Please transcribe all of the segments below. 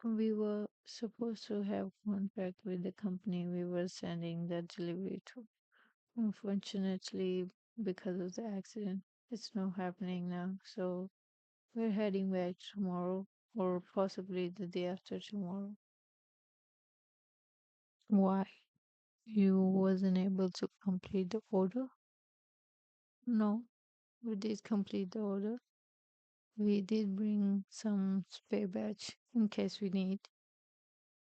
We were supposed to have contact with the company we were sending the delivery to. Unfortunately, because of the accident, it's not happening now. So we're heading back tomorrow or possibly the day after tomorrow. Why? You wasn't able to complete the order? No, we did complete the order. We did bring some spare batch in case we need.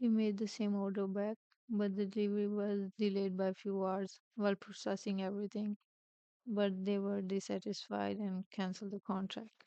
We made the same order back, but the delivery was delayed by a few hours while processing everything. But they were dissatisfied and canceled the contract.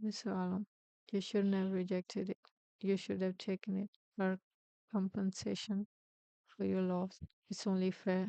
Mr. Alam, you shouldn't have rejected it. You should have taken it for compensation for your loss. It's only fair.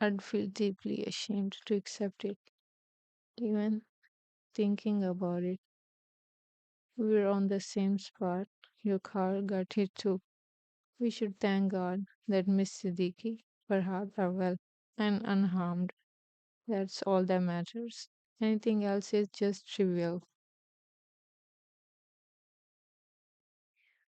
I'd feel deeply ashamed to accept it, even thinking about it. We were on the same spot. Your car got hit too. We should thank God that Miss Siddiqui, Farhad are well and unharmed. That's all that matters. Anything else is just trivial.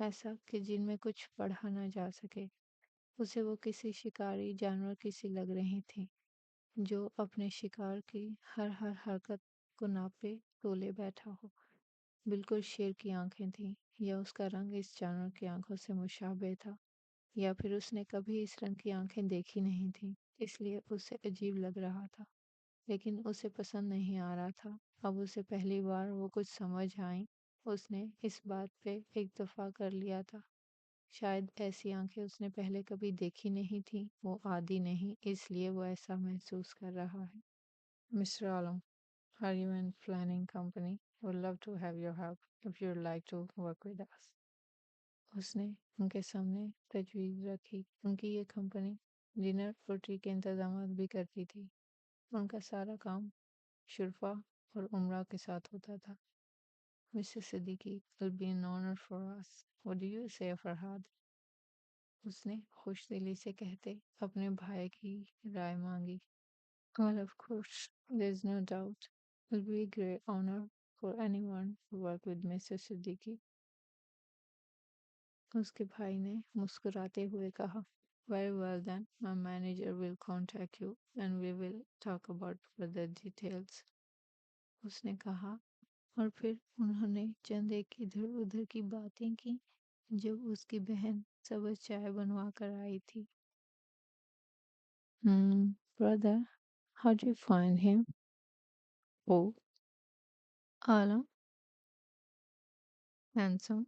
ایسا کہ جن میں کچھ پڑھا نہ جا سکے۔ اسے وہ کسی شکاری جانور کی سی لگ رہی تھیں، جو اپنے شکار کی ہر حرکت کو ناپے تولے بیٹھا ہو۔ بالکل شیر کی آنکھیں تھیں، یا اس کا رنگ اس جانور کی آنکھوں سے مشابہ تھا، یا پھر اس نے کبھی اس رنگ کی آنکھیں دیکھی نہیں تھیں، اس لیے اسے عجیب لگ رہا تھا، لیکن اسے پسند نہیں آ رہا تھا۔ اب اسے پہلی بار وہ کچھ سمجھ آئیں۔ اس نے اس بات پہ اکتفا کر لیا تھا، شاید ایسی آنکھیں اس نے پہلے کبھی دیکھی نہیں تھیں، وہ عادی نہیں، اس لیے وہ ایسا محسوس کر رہا ہے۔ Mister Alam, are you in planning company? Would love to have your help if you'd like to work with us. اس نے ان کے سامنے تجویز رکھی۔ ان کی یہ کمپنی ڈنر پارٹی کے انتظامات بھی کرتی تھی۔ ان کا سارا کام شرفا اور عمرہ کے ساتھ ہوتا تھا۔ Mrs Siddiqui will be an honor for us. What do you say, Farhad? اس نے خوش دلی سے کہتے اپنے بھائی کی رائے مانگی۔ Well, of course, there's no doubt. It will be a great honor for anyone to work with Mrs. Siddiqui. اس کے بھائی نے مسکراتے ہوئے کہا، Very well then, my manager will contact you and we will talk about further details. اس نے کہا، اور پھر انہوں نے چند ایک ادھر ادھر کی باتیں کی جب اس کی بہن سبز چائے بنوا کر آئی تھی۔ Brother, how do you find him? Oh, Alam handsome.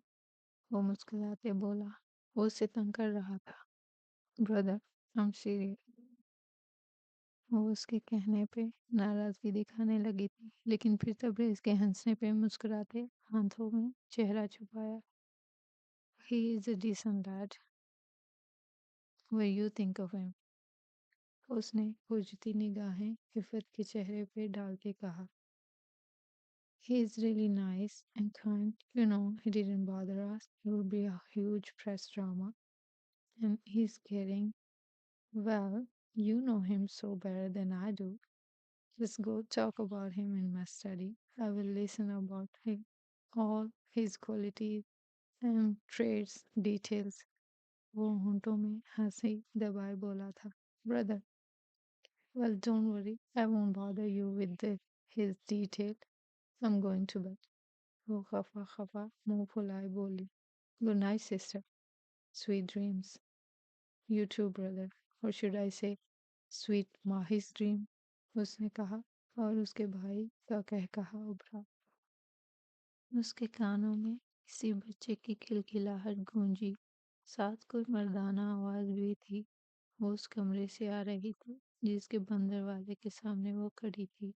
وہ مسکراتے بولا۔ وہ اسے تنگ کر رہا تھا۔ Brother, I'm serious. وہ اس کے کہنے پہ ناراضگی دکھانے لگی تھی، لیکن پھر تبریز کے ہنسنے پہ مسکراتے ہاتھوں میں چہرہ چھپایا۔ He is a decent lad. What do you think of him? اس نے کھوجتی نگاہیں عفت کے چہرے پہ ڈال کے کہا، He is really nice and kind. You know, he didn't bother us. It would be a huge press drama. And he's caring. Well, you know him so better than I do. Let's go talk about him in my study. I will listen about him, all his qualities and traits, details. وہ ہونٹوں میں ہنسی دبائے بولا تھا۔ Brother, well, don't worry. I won't bother you with his detail. I'm going to bed. وہ خفا خفا منہ پھلائے بولی۔ Good night, sister. Sweet dreams. You too, brother. Or should I say, sweet Mahi's dream. اس نے کہا اور اس کے بھائی کا کہا ابھرا۔ اس کے کانوں میں کسی بچے کی کھلکھلاہٹ گونجی، ساتھ کوئی مردانہ آواز بھی تھی۔ وہ اس کمرے سے آ رہی تھی جس کے بند دروازے کے سامنے وہ کھڑی تھی۔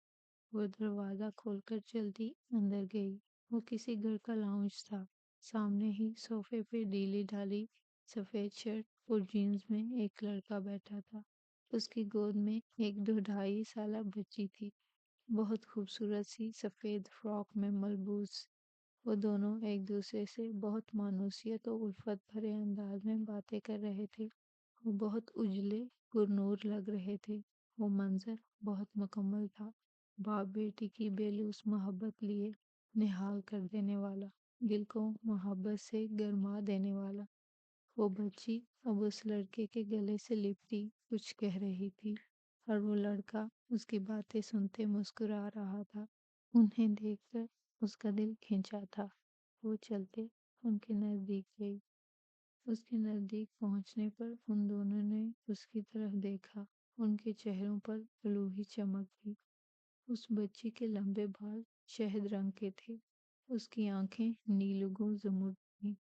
وہ دروازہ کھول کر جلدی اندر گئی۔ وہ کسی گھر کا لاؤنج تھا۔ سامنے ہی صوفے پہ ڈھیلی ڈھالی سفید شرٹ اور جینز میں ایک لڑکا بیٹھا تھا۔ اس کی گود میں ایک 2 ڈھائی سالہ بچی تھی، بہت خوبصورت سی سفید فراک میں ملبوس۔ وہ دونوں ایک دوسرے سے بہت مانوسیت و الفت بھرے انداز میں باتیں کر رہے تھے۔ وہ بہت اجلے پرنور لگ رہے تھے۔ وہ منظر بہت مکمل تھا، باپ بیٹی کی بےلوث محبت لیے نہال کر دینے والا، دل کو محبت سے گرما دینے والا۔ وہ بچی اب اس لڑکے کے گلے سے لپٹی کچھ کہہ رہی تھی، اور وہ لڑکا اس کی باتیں سنتے مسکرا رہا تھا۔ انہیں دیکھ کر اس کا دل کھنچا تھا۔ وہ چلتے ان کے نزدیک گئی۔ اس کے نزدیک پہنچنے پر ان دونوں نے اس کی طرف دیکھا۔ ان کے چہروں پر الوہی چمک تھی۔ اس بچی کے لمبے بال شہد رنگ کے تھے، اس کی آنکھیں نیلگوں زمرد تھیں۔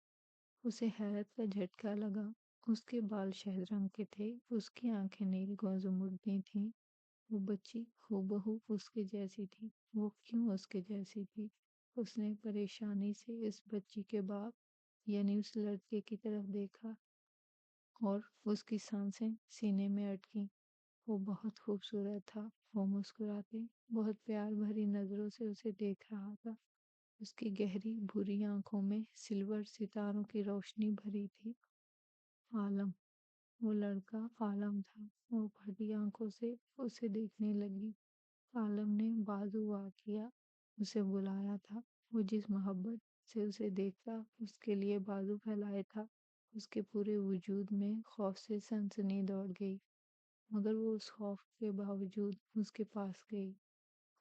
اسے حیرت کا جھٹکا لگا۔ اس کے بال شہد رنگ کے تھے، اس کی آنکھیں نیلگوں زمردی تھیں۔ وہ بچی ہو اس کے جیسی تھی۔ وہ کیوں اس کے جیسی تھی؟ اس نے پریشانی سے اس بچی کے باپ یعنی اس لڑکے کی طرف دیکھا اور اس کی سانسیں سینے میں اٹکیں۔ وہ بہت خوبصورت تھا۔ وہ مسکراتے بہت پیار بھری نظروں سے اسے دیکھ رہا تھا۔ اس کی گہری بھوری آنکھوں میں سلور ستاروں کی روشنی بھری تھی۔ عالم، وہ لڑکا عالم تھا۔ وہ پھٹی آنکھوں سے اسے دیکھنے لگی۔ عالم نے بازو وا کیا، اسے بلایا تھا۔ وہ جس محبت سے اسے دیکھتا اس کے لیے بازو پھیلائے تھا، اس کے پورے وجود میں خوف سے سنسنی دوڑ گئی، مگر وہ اس خوف کے باوجود اس کے پاس گئی۔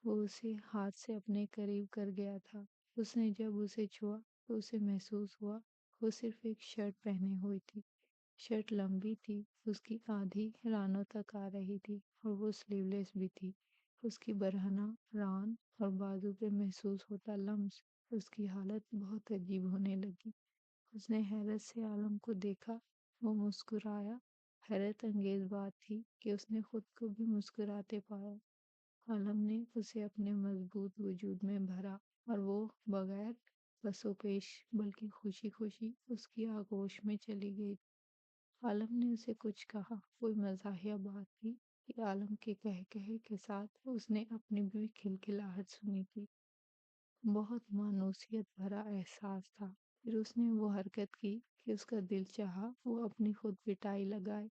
وہ اسے ہاتھ سے اپنے قریب کر گیا تھا۔ اس نے جب اسے چھوا تو اسے محسوس ہوا وہ صرف ایک شرٹ پہنے ہوئی تھی۔ شرٹ لمبی تھی، اس کی آدھی رانوں تک آ رہی تھی اور وہ سلیو لیس بھی تھی۔ اس کی برہنہ ران اور بازو پہ محسوس ہوتا لمس، اس کی حالت بہت عجیب ہونے لگی۔ اس نے حیرت سے عالم کو دیکھا، وہ مسکرایا۔ حیرت انگیز بات تھی کہ اس نے خود کو بھی مسکراتے پایا۔ عالم نے اسے اپنے مضبوط وجود میں بھرا اور وہ بغیر پس و پیش بلکہ خوشی خوشی اس کی آغوش میں چلی گئی۔ عالم نے اسے کچھ کہا، کوئی مزاحیہ بات تھی کہ عالم کے کہے کے ساتھ اس نے اپنی بھی کھلکھلاہٹ سنی تھی۔ بہت مانوسیت بھرا احساس تھا۔ پھر اس نے وہ حرکت کی کہ اس کا دل چاہا وہ اپنی خود پٹائی لگائے۔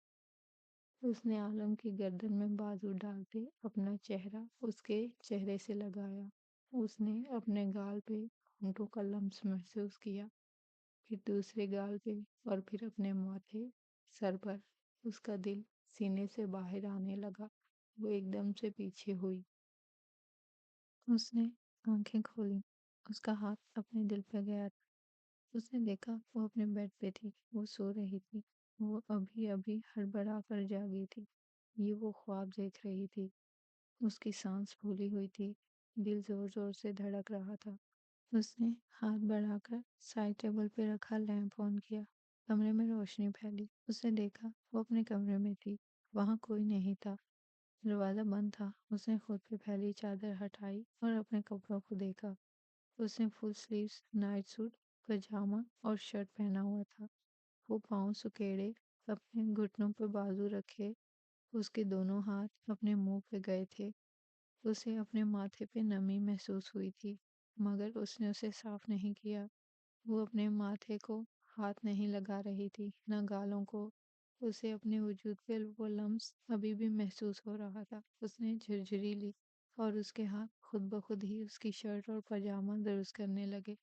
اس نے عالم کی گردن میں بازو ڈالتے اپنا چہرہ اس کے چہرے سے لگایا۔ اس نے اپنے گال پہ ہونٹوں کا لمس محسوس کیا، پھر دوسرے گال پہ اور پھر اپنے ماتھے، سر پر۔ اس کا دل سینے سے باہر آنے لگا۔ وہ ایک دم سے پیچھے ہوئی۔ اس نے آنکھیں کھولی۔ اس کا ہاتھ اپنے دل پہ گیا تھا۔ اس نے دیکھا وہ اپنے بیڈ پہ تھی، وہ سو رہی تھی۔ وہ ابھی ابھی ہڑبڑا کر جاگی تھی۔ یہ وہ خواب دیکھ رہی تھی۔ اس کی سانس پھولی ہوئی تھی، دل زور زور سے دھڑک رہا تھا۔ اس نے ہاتھ بڑھا کر سائڈ ٹیبل پہ رکھا لیمپ آن کیا۔ کمرے میں روشنی پھیلی۔ اس نے دیکھا وہ اپنے کمرے میں تھی، وہاں کوئی نہیں تھا، دروازہ بند تھا۔ اس نے خود پہ پھیلی چادر ہٹائی اور اپنے کپڑوں کو دیکھا۔ اس نے فل سلیوز نائٹ سوٹ، پجامہ اور شرٹ پہنا ہوا تھا۔ وہ پاؤں سکیڑے اپنے گھٹنوں پہ بازو رکھے، اس کے دونوں ہاتھ اپنے منہ پہ گئے تھے۔ اسے اپنے ماتھے پہ نمی محسوس ہوئی تھی، مگر اس نے اسے صاف نہیں کیا۔ وہ اپنے ماتھے کو ہاتھ نہیں لگا رہی تھی، نہ گالوں کو۔ اسے اپنے وجود پہ وہ لمس ابھی بھی محسوس ہو رہا تھا۔ اس نے جھرجھری لی اور اس کے ہاتھ خود بخود ہی اس کی شرٹ اور پاجامہ درست کرنے لگے۔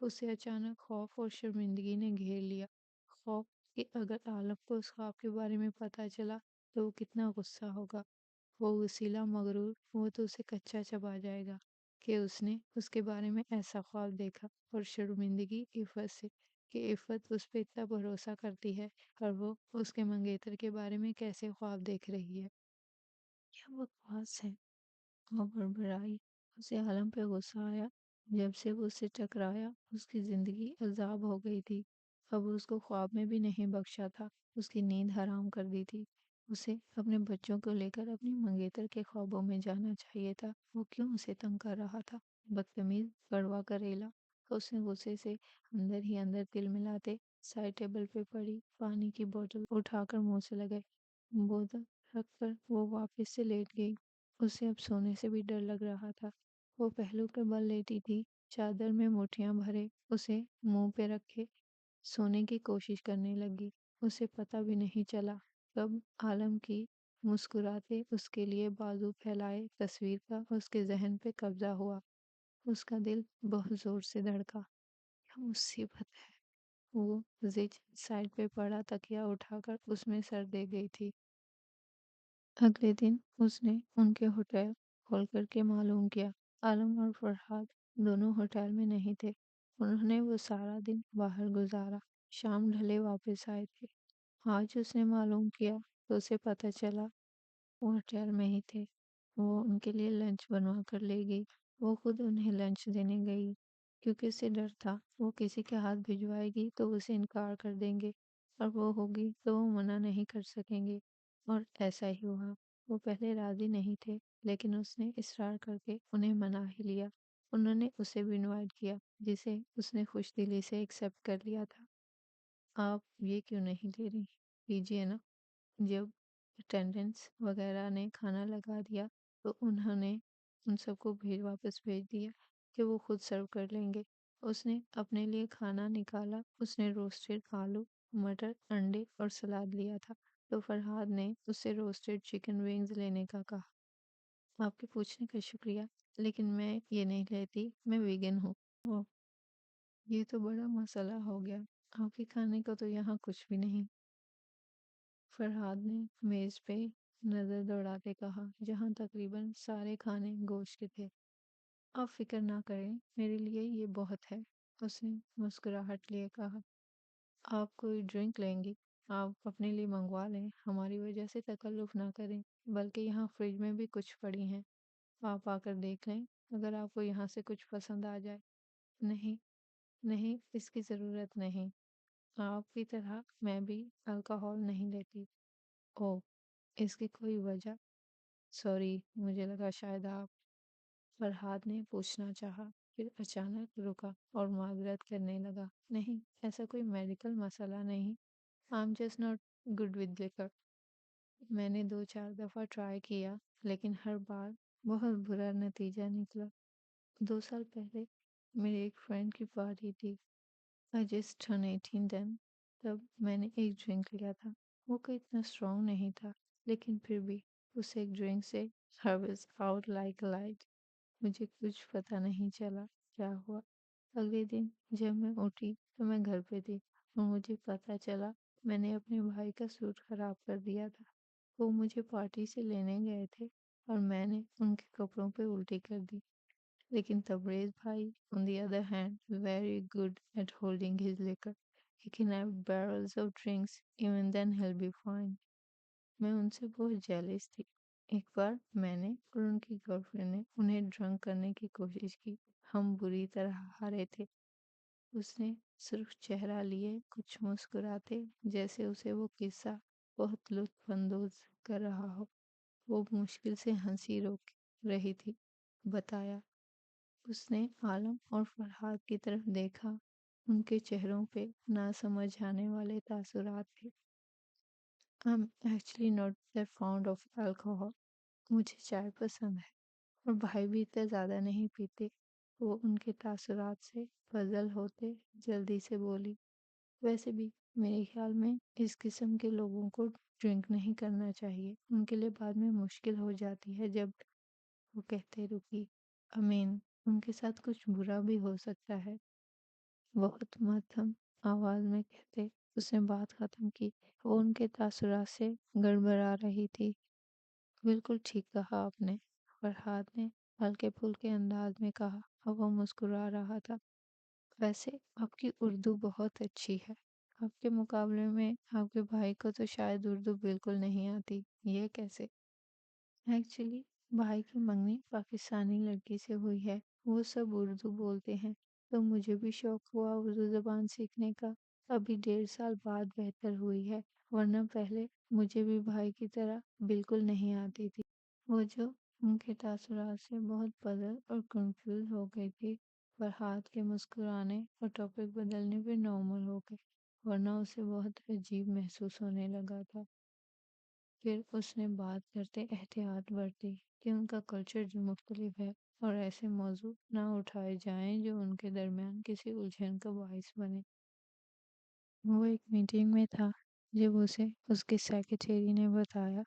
اسے اچانک خوف اور شرمندگی نے گھیر لیا۔ خوف کہ اگر عالم کو اس خواب کے بارے میں پتہ چلا تو وہ کتنا غصہ ہوگا۔ وہ وسیلہ مغرور، وہ تو اسے کچا چبا جائے گا کہ اس نے اس کے بارے میں ایسا خواب دیکھا۔ اور شرمندگی عفت سے کہ عفت اس پہ اتنا بھروسہ کرتی ہے اور وہ اس کے منگیتر کے بارے میں کیسے خواب دیکھ رہی ہے۔ کیا بکواس ہے! وہ بڑبڑائی۔ اسے عالم پہ غصہ آیا۔ جب سے وہ اس سے ٹکرایا اس کی زندگی عذاب ہو گئی تھی۔ اب اس کو خواب میں بھی نہیں بخشا تھا، اس کی نیند حرام کر دی تھی۔ اسے اپنے بچوں کو لے کر اپنی منگیتر کے خوابوں میں جانا چاہیے تھا۔ وہ کیوں اسے تنگ کر رہا تھا؟ بدتمیز، کڑوا کریلا۔ اس نے غصے سے اندر ہی اندر تل ملاتے سائڈ ٹیبل پہ پڑی پانی کی بوتل اٹھا کر منہ سے لگائی۔ بوتل رکھ کر وہ واپس سے لیٹ گئی۔ اسے اب سونے سے بھی ڈر لگ رہا تھا۔ وہ پہلو کے بل لیٹی تھی، چادر میں مٹھیاں بھرے اسے منہ پہ رکھے سونے کی کوشش کرنے لگی۔ اسے پتہ بھی نہیں چلا کب عالم کی مسکراتے اس کے لیے بازو پھیلائے تصویر کا اس کے ذہن پہ قبضہ ہوا۔ اس کا دل بہت زور سے دھڑکا۔ کیا مصیبت ہے! وہ زج سائڈ پہ پڑا تکیا اٹھا کر اس میں سر دے گئی تھی۔ اگلے دن اس نے ان کے ہوٹل کال کر کے معلوم کیا عالم اور فرحاد دونوں ہوٹل میں نہیں تھے۔ انہوں نے وہ سارا دن باہر گزارا، شام ڈھلے واپس آئے تھے۔ آج اس نے معلوم کیا تو اسے پتہ چلا وہ ہوٹل میں ہی تھے۔ وہ ان کے لیے لنچ بنوا کر لے گئی۔ وہ خود انہیں لنچ دینے گئی کیونکہ اسے ڈر تھا وہ کسی کے ہاتھ بھجوائے گی تو اسے انکار کر دیں گے اور وہ ہوگی تو وہ منع نہیں کر سکیں گے۔ اور ایسا ہی ہوا۔ وہ پہلے راضی نہیں تھے لیکن اس نے اصرار کر کے انہیں منا ہی لیا۔ انہوں نے اسے بھی انوائٹ کیا جسے اس نے خوش دلی سے ایکسیپٹ کر لیا تھا۔ آپ یہ کیوں نہیں لے رہی؟ لیجیے نا۔ جب اٹینڈنس وغیرہ نے کھانا لگا دیا تو انہوں نے ان سب کو واپس بھیج دیا کہ وہ خود سرو کر لیں گے۔ اس نے اپنے لیے کھانا نکالا۔ اس نے روسٹڈ آلو، مٹر، انڈے اور سلاد لیا تھا تو فرحاد نے اس سے روسٹڈ چکن ونگز لینے کا کہا۔ آپ کے پوچھنے کا شکریہ لیکن میں یہ نہیں لیتی، میں ویگن ہوں۔ یہ تو بڑا مسئلہ ہو گیا، آپ کے کھانے کو تو یہاں کچھ بھی نہیں۔ فرحاد نے میز پہ نظر دوڑاتے کہا جہاں تقریباً سارے کھانے گوشت کے تھے۔ آپ فکر نہ کریں، میرے لیے یہ بہت ہے، اس نے مسکراہٹ لیے کہا۔ آپ کوئی ڈرنک لیں گی؟ آپ اپنے لیے منگوا لیں، ہماری وجہ سے تکلف نہ کریں، بلکہ یہاں فریج میں بھی کچھ پڑی ہیں، آپ آ کر دیکھ لیں اگر آپ کو یہاں سے کچھ پسند آ جائے۔ نہیں نہیں، اس کی ضرورت نہیں، آپ کی طرح میں بھی الکحل نہیں لیتی۔ او، اس کی کوئی وجہ؟ سوری، مجھے لگا شاید آپ۔ فرحاد نے پوچھنا چاہا، پھر اچانک رکا اور معذرت کرنے لگا۔ نہیں، ایسا کوئی میڈیکل مسئلہ نہیں، I'm just not good with liquor۔ میں نے 2 4 دفعہ ٹرائی کیا لیکن ہر بار بہت برا نتیجہ نکلا۔ 2 سال پہلے میرے ایک فرینڈ کی پارٹی تھی، I just turned 18 then۔ تب میں نے ایک ڈرنک لیا تھا، وہ کوئی اتنا اسٹرانگ نہیں تھا، لیکن پھر بھی اس ایک ڈرنک سے I was out like a light۔ مجھے کچھ پتہ نہیں چلا کیا ہوا۔ اگلے دن جب میں اٹھی تو میں گھر پہ تھی اور مجھے پتہ چلا میں نے اپنے بھائی کا سوٹ خراب کر دیا تھا۔ وہ مجھے پارٹی سے لینے گئے تھے اور میں نے ان کے کپڑوں پہ الٹی کر دی۔ لیکن تبریز بھائی on the other hand very good at holding his liquor۔ He can have barrels of drinks even then he'll be fine۔ میں ان سے بہت جیلس تھی۔ ایک بار میں نے اور ان کی گرل فرینڈ نے انہیں ڈرنک کرنے کی کوشش کی، ہم بری طرح ہارے تھے۔ اس نے سرخ چہرہ لیے کچھ مسکراتے جیسے اسے وہ قصہ بہت لطف اندوز کر رہا ہو۔ وہ مشکل سے ہنسی روک رہی تھی۔ بتایا۔ اس نے عالم اور فرحاد کی طرف دیکھا، ان کے چہروں پہ نہ سمجھ آنے والے تاثرات تھے۔ I'm actually not that fond of alcohol۔ مجھے چائے پسند ہے اور بھائی بھی اتنا زیادہ نہیں پیتے۔ وہ ان کے تاثرات سے فضل ہوتے جلدی سے بولی۔ ویسے بھی میرے خیال میں اس قسم کے لوگوں کو ڈرنک نہیں کرنا چاہیے، ان کے لیے بعد میں مشکل ہو جاتی ہے۔ جب وہ کہتے رکی، امین، ان کے ساتھ کچھ برا بھی ہو سکتا ہے، بہت مدھم آواز میں کہتے اس نے بات ختم کی۔ وہ ان کے تاثرات سے گڑبڑا رہی تھی۔ بالکل ٹھیک کہا آپ نے، فرحاد نے ہلکے پھلکے انداز میں کہا اور وہ مسکرا رہا تھا۔ ویسے آپ کی اردو بہت اچھی ہے، آپ کے مقابلے میں آپ کے بھائی کو تو شاید اردو بالکل نہیں آتی، یہ کیسے؟ ایکچولی بھائی کی منگنی پاکستانی لڑکی سے ہوئی ہے، وہ سب اردو بولتے ہیں، تو مجھے بھی شوق ہوا اردو زبان سیکھنے کا۔ ابھی 1.5 سال بعد بہتر ہوئی ہے، ورنہ پہلے مجھے بھی بھائی کی طرح بالکل نہیں آتی تھی۔ وہ جو ان کے تاثرات سے بہت پزل اور کنفیوز ہو گئی تھی، فرحاد کے مسکرانے اور ٹاپک بدلنے پہ نارمل ہو گئے، ورنہ اسے بہت عجیب محسوس ہونے لگا تھا۔ پھر اس نے بات کرتے احتیاط برتی کہ ان کا کلچر جو مختلف ہے اور ایسے موضوع نہ اٹھائے جائیں جو ان کے درمیان کسی الجھن کا باعث بنے۔ وہ ایک میٹنگ میں تھا جب اسے اس کے سیکریٹری نے بتایا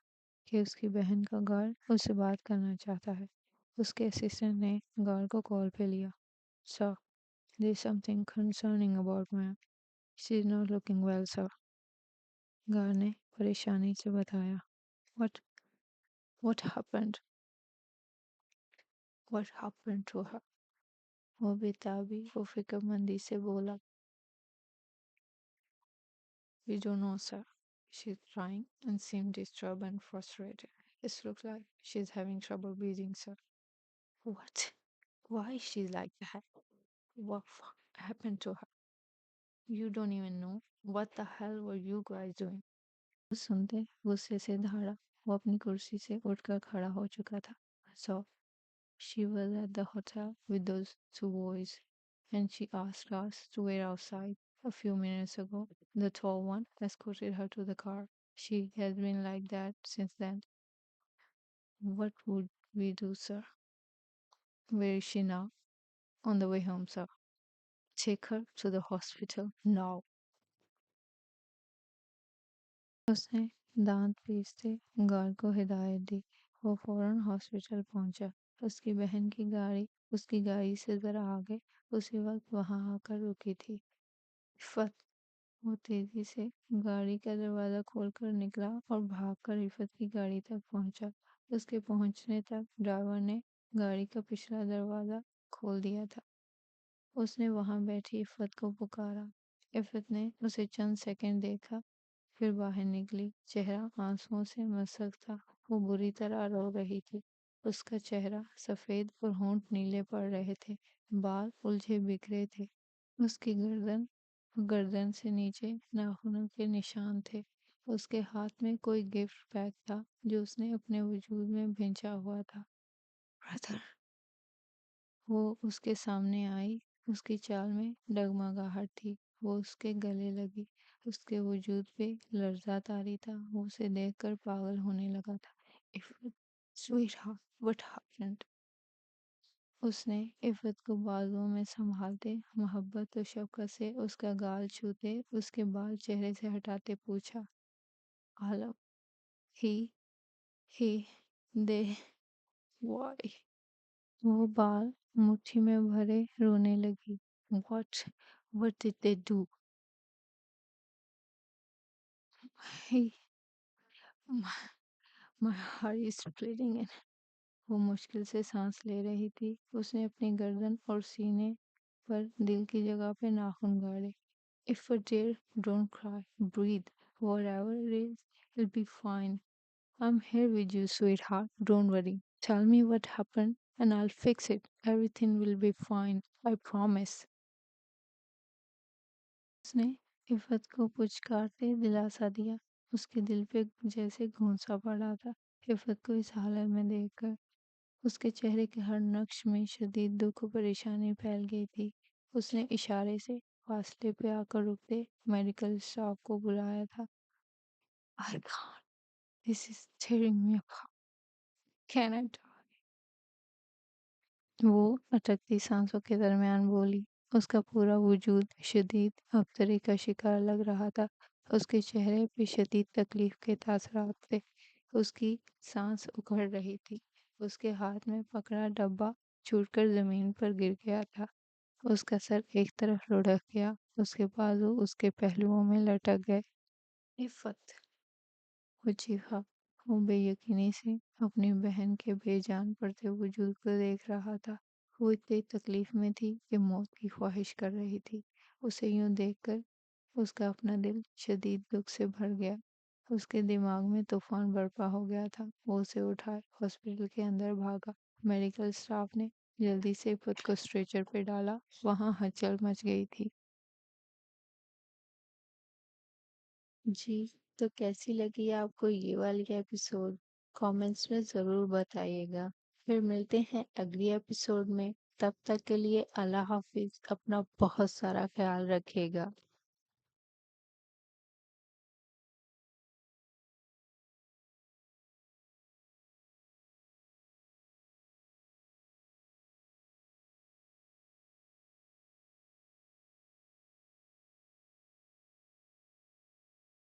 کہ اس کی بہن کا گارڈ اس سے بات کرنا چاہتا ہے۔ اس کے اسسٹنٹ نے گارڈ کو کال پہ لیا۔ سر، there is something concerning about ma'am۔ She is not looking well sir۔ Guard نے پریشانی سے بتایا۔ What what happened؟ What happened to her؟ وہ بےتابی و فکر مندی سے بولا۔ We don't know sir۔ She's crying and seemed disturbed and frustrated۔ It looks like she's having trouble breathing sir۔ What؟ Why is she like that؟ What happened to her؟ You don't even know۔ What the hell were you guys doing؟ وہ سنتے غصے سے دھاڑا، وہ اپنی کرسی سے اٹھ کر کھڑا ہو چکا تھا۔ So she was at the hotel with those 2 boys and she asked us to wait outside a few minutes ago۔ The tall one escorted her to the car۔ She has been like that since then۔ What would we do sir؟ Where is she now؟ On the way home sir۔ Take her to the hospital now۔ اس نے دانت پیستے guard کو ہدایت دی۔ وہ فوراً hospital پہنچا۔ اس کی بہن کی گاڑی اس کی گاڑی سے ذرا آگے اسی وقت وہاں آ کر رکی تھی۔ عفت، وہ تیزی سے گاڑی کا دروازہ کھول کر نکلا اور بھاگ کر عفت کی گاڑی تک پہنچا۔ اس کے پہنچنے تک ڈرائیور نے گاڑی کا پچھلا دروازہ کھول دیا تھا۔ اس نے وہاں بیٹھی عفت کو پکارا۔ عفت نے اسے چند سیکنڈ دیکھا، پھر باہر نکلی۔ چہرہ آنسوؤں سے مسک تھا، وہ بری طرح رو رہی تھی۔ اس کا چہرہ سفید اور ہونٹ نیلے پڑ رہے تھے، بال الجھے بکھرے تھے۔ اس کی گردن سے نیچے ناخنوں کے نشان تھے۔ اس کے ہاتھ میں کوئی گفٹ بیگ تھا جو اس نے اپنے وجود میں بھینچا ہوا تھا۔ برادر، وہ اس کے سامنے آئی۔ اس کی چال میں ڈگمگاہٹ تھی، وہ اس کے گلے لگی۔ اس کے وجود پہ لرزہ طاری تھا، وہ اسے دیکھ کر پاگل ہونے لگا تھا۔ عفت، سویٹ ہارٹ، وٹ ہیپنڈ؟ اس نے عفت کو بازوؤں میں سنبھالتے، محبت و شفقت سے اس کا گال چھوتے، اس کے بال چہرے سے ہٹاتے پوچھا، عالم، ہی ہی دے وائی؟ وہ بال مٹھی میں بھرے رونے لگی۔ What what did they do? He my heart is bleeding and وہ مشکل سے سانس لے رہی تھی۔ اس نے اپنی گردن اور سینے پر دل کی جگہ پہ ناخن گاڑے۔ If a dear, don't cry, breathe, whatever it is, it'll be fine. I'm here with you, sweetheart. Don't worry. Tell me what happened and I'll fix it. Everything will be fine. I promise. اس نے عفت کو پچکارتے دلاسا دیا۔ اس کے دل پہ جیسے گھونسا پڑا تھا۔ عفت کو اس حالت میں دیکھ کر اس کے چہرے کے ہر نقش میں شدید دکھ و پریشانی پھیل گئی تھی۔ اس نے اشارے سے فاصلے پہ آ کر رکتے میڈیکل اسٹاف کو بلایا تھا۔ I can't. This is tearing me apart. Can I die? وہ اٹکتی سانسوں کے درمیان بولی۔ اس کا پورا وجود شدید افسری کا شکار لگ رہا تھا۔ اس کے چہرے پہ شدید تکلیف کے تاثرات تھے۔ اس کی سانس اکھڑ رہی تھی۔ اس کے ہاتھ میں پکڑا ڈبہ چھوٹ کر زمین پر گر گیا تھا۔ اس کا سر ایک طرف لڑک گیا، اس کے بازو اس کے پہلوؤں میں لٹک گئے۔ عفت، وہ چیخا۔ وہ بے یقینی سے اپنی بہن کے بے جان پڑتے وجود کو دیکھ رہا تھا۔ وہ اتنی تکلیف میں تھی کہ موت کی خواہش کر رہی تھی۔ اسے یوں دیکھ کر اس کا اپنا دل شدید دکھ سے بھر گیا۔ اس کے دماغ میں طوفان برپا ہو گیا تھا۔ وہ اسے اٹھائے ہاسپٹل کے اندر بھاگا۔ میڈیکل اسٹاف نے جلدی سے عفت کو اسٹریچر پہ ڈالا۔ وہاں ہلچل مچ گئی تھی۔ جی، تو کیسی لگی آپ کو یہ والی ایپیسوڈ؟ کامنٹس میں ضرور بتائیے گا۔ پھر ملتے ہیں اگلی ایپیسوڈ میں۔ تب تک کے لیے اللہ حافظ، اپنا بہت سارا خیال رکھیے گا۔